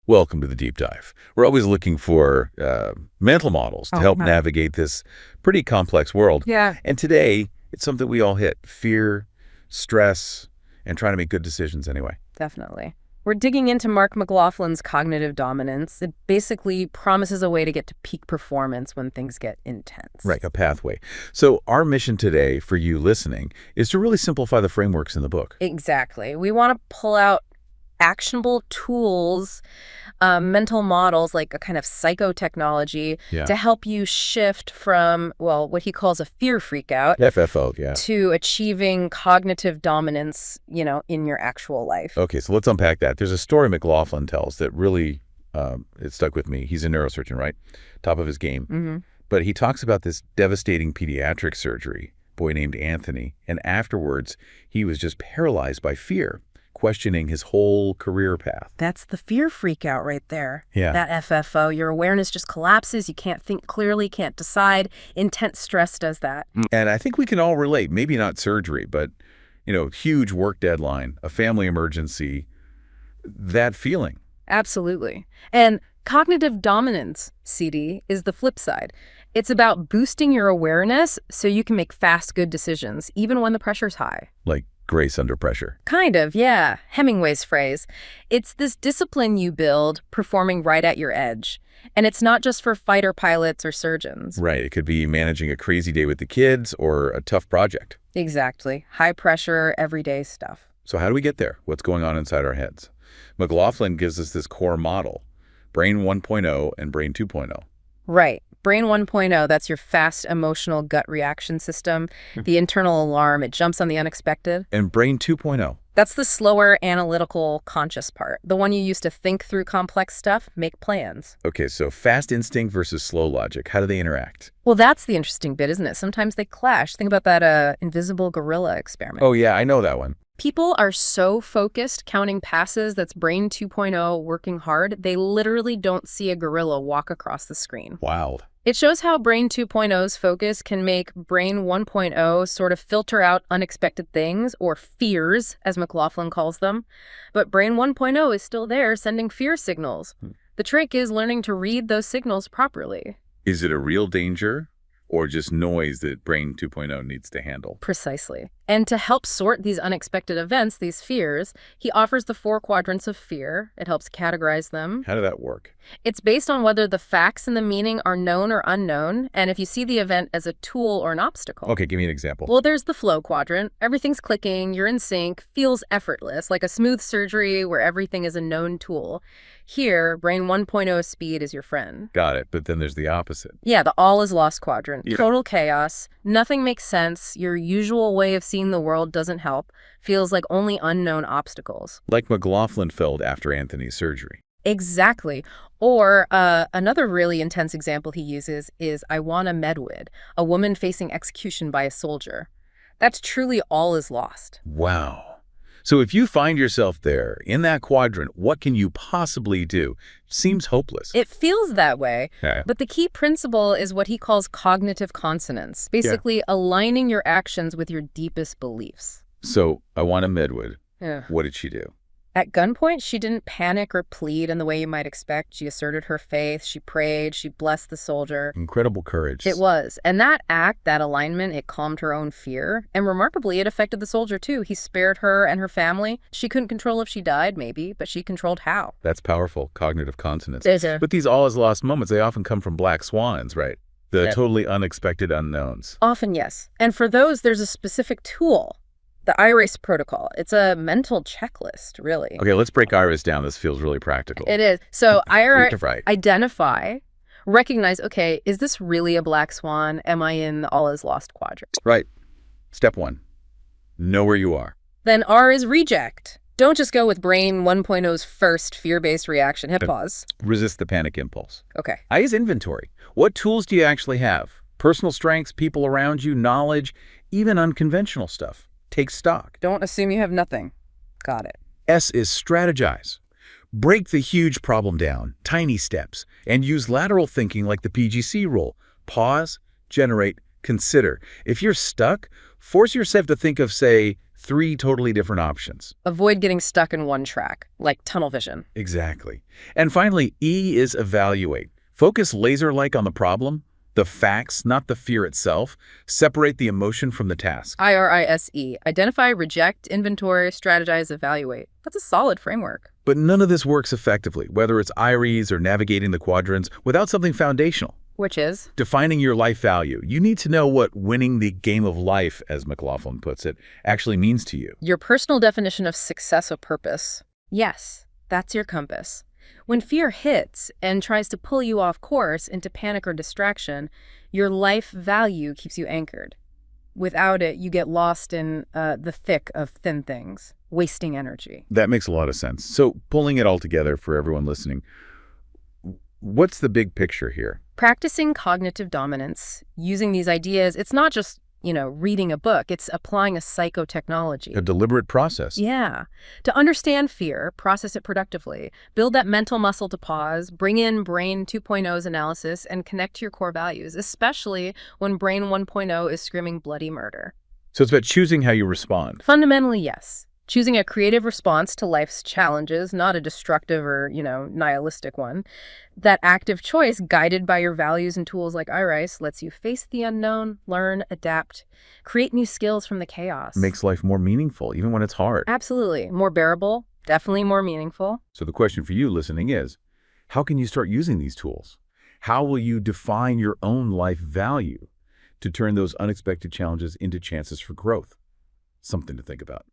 Welcome to the deep dive. We're always looking for mental models to help Okay. navigate this pretty complex world. Yeah, And today, it's something we all hit: fear, stress, and trying to make good decisions anyway. definitely. We're digging into Mark McLaughlin's cognitive dominance. It basically promises a way to get to peak performance when things get intense. Right, a pathway. So our mission today for you listening is to really simplify the frameworks in the book. Exactly. We want to pull out actionable tools, mental models, like a kind of psychotechnology Yeah. to help you shift from, well, what he calls a fear freak out FFO, yeah. to achieving cognitive dominance, in your actual life. Okay, so let's unpack that. There's a story McLaughlin tells that really, it stuck with me. He's a neurosurgeon, right? Top of his game. Mm-hmm. But he talks about this devastating pediatric surgery, boy named Anthony, and afterwards he was just paralyzed by fear, questioning his whole career path. That's the fear freak out right there. Yeah. That FFO, your awareness just collapses. You can't think clearly, can't decide. Intense stress does that. And I think we can all relate, maybe not surgery, but, huge work deadline, a family emergency, that feeling. Absolutely. And cognitive dominance, CD, is the flip side. It's about boosting your awareness so you can make fast, good decisions, even when the pressure's high. Like grace under pressure. Kind of, yeah. Hemingway's phrase. It's this discipline you build performing right at your edge. And it's not just for fighter pilots or surgeons. Right. It could be managing a crazy day with the kids or a tough project. Exactly. High pressure, everyday stuff. So how do we get there? What's going on inside our heads? McLaughlin gives us this core model: Brain 1.0 and Brain 2.0. Right. Brain 1.0, that's your fast emotional gut reaction system. The internal alarm, it jumps on the unexpected. And Brain 2.0. That's the slower, analytical, conscious part. The one you use to think through complex stuff, make plans. Okay, so fast instinct versus slow logic. How do they interact? Well, that's the interesting bit, isn't it? Sometimes they clash. Think about that invisible gorilla experiment. Oh, yeah, I know that one. People are so focused counting passes, that's Brain 2.0 working hard, they literally don't see a gorilla walk across the screen. Wild. It shows how Brain 2.0's focus can make Brain 1.0 sort of filter out unexpected things, or fears, as McLaughlin calls them. But Brain 1.0 is still there, sending fear signals. The trick is learning to read those signals properly. Is it a real danger or just noise that Brain 2.0 needs to handle? Precisely. And to help sort these unexpected events, these fears, he offers the 4 quadrants of fear. It helps categorize them. How did that work? It's based on whether the facts and the meaning are known or unknown, and if you see the event as a tool or an obstacle. Okay, give me an example. Well, there's the flow quadrant. Everything's clicking, you're in sync, feels effortless, like a smooth surgery where everything is a known tool. Here, Brain 1.0 speed is your friend. Got it, but then there's the opposite. Yeah, the all is lost quadrant. Yeah. Total chaos. Nothing makes sense. Your usual way of seeing the world doesn't help. Feels like only unknown obstacles. Like McLaughlin felt after Anthony's surgery. Exactly. Or another really intense example he uses is Iwana Medwid, a woman facing execution by a soldier. That's truly all is lost. Wow. So if you find yourself there, in that quadrant, what can you possibly do? Seems hopeless. It feels that way, Okay. but the key principle is what he calls cognitive consonance, basically aligning your actions with your deepest beliefs. So Iwana Medwid, Yeah. what did she do? At gunpoint, she didn't panic or plead in the way you might expect. She asserted her faith, she prayed, she blessed the soldier. Incredible courage. It was. And that act, that alignment, it calmed her own fear. And remarkably, it affected the soldier too. He spared her and her family. She couldn't control if she died, maybe, but she controlled how. That's powerful, cognitive consonance. There's But these all-is-lost moments, they often come from black swans, right? The Yep. totally unexpected unknowns. Often, yes. And for those, there's a specific tool. The IRACE protocol. It's a mental checklist, really. Okay, let's break Iris down. This feels really practical. It is. So Right. identify, recognize, okay, is this really a black swan? Am I in the all is lost quadrant? Right. Step 1. Know where you are. Then R is reject. Don't just go with Brain 1.0's first fear-based reaction. Hit pause. Resist the panic impulse. Okay. I is inventory. What tools do you actually have? Personal strengths, people around you, knowledge, even unconventional stuff. Take stock. Don't assume you have nothing. Got it. S is strategize. Break the huge problem down, tiny steps, and use lateral thinking like the PGC rule. Pause, generate, consider. If you're stuck, force yourself to think of, say, 3 totally different options. Avoid getting stuck in one track, like tunnel vision. Exactly. And finally, E is evaluate. Focus laser-like on the problem, the facts, not the fear itself. Separate the emotion from the task. IRISE. Identify, reject, inventory, strategize, evaluate. That's a solid framework. But none of this works effectively, whether it's IREs or navigating the quadrants, without something foundational. Which is? Defining your life value. You need to know what winning the game of life, as McLaughlin puts it, actually means to you. Your personal definition of success or purpose. Yes, that's your compass. When fear hits and tries to pull you off course into panic or distraction, your life value keeps you anchored. Without it, you get lost in the thick of thin things, wasting energy. That makes a lot of sense. So pulling it all together for everyone listening, what's the big picture here? Practicing cognitive dominance, using these ideas, it's not just, reading a book. It's applying a psychotechnology. A deliberate process. Yeah. To understand fear, process it productively, build that mental muscle to pause, bring in Brain 2.0's analysis, and connect to your core values, especially when Brain 1.0 is screaming bloody murder. So it's about choosing how you respond. Fundamentally, yes. Choosing a creative response to life's challenges, not a destructive or, nihilistic one. That active choice, guided by your values and tools like IRISE, lets you face the unknown, learn, adapt, create new skills from the chaos. Makes life more meaningful, even when it's hard. Absolutely. More bearable, definitely more meaningful. So the question for you listening is, how can you start using these tools? How will you define your own life value to turn those unexpected challenges into chances for growth? Something to think about.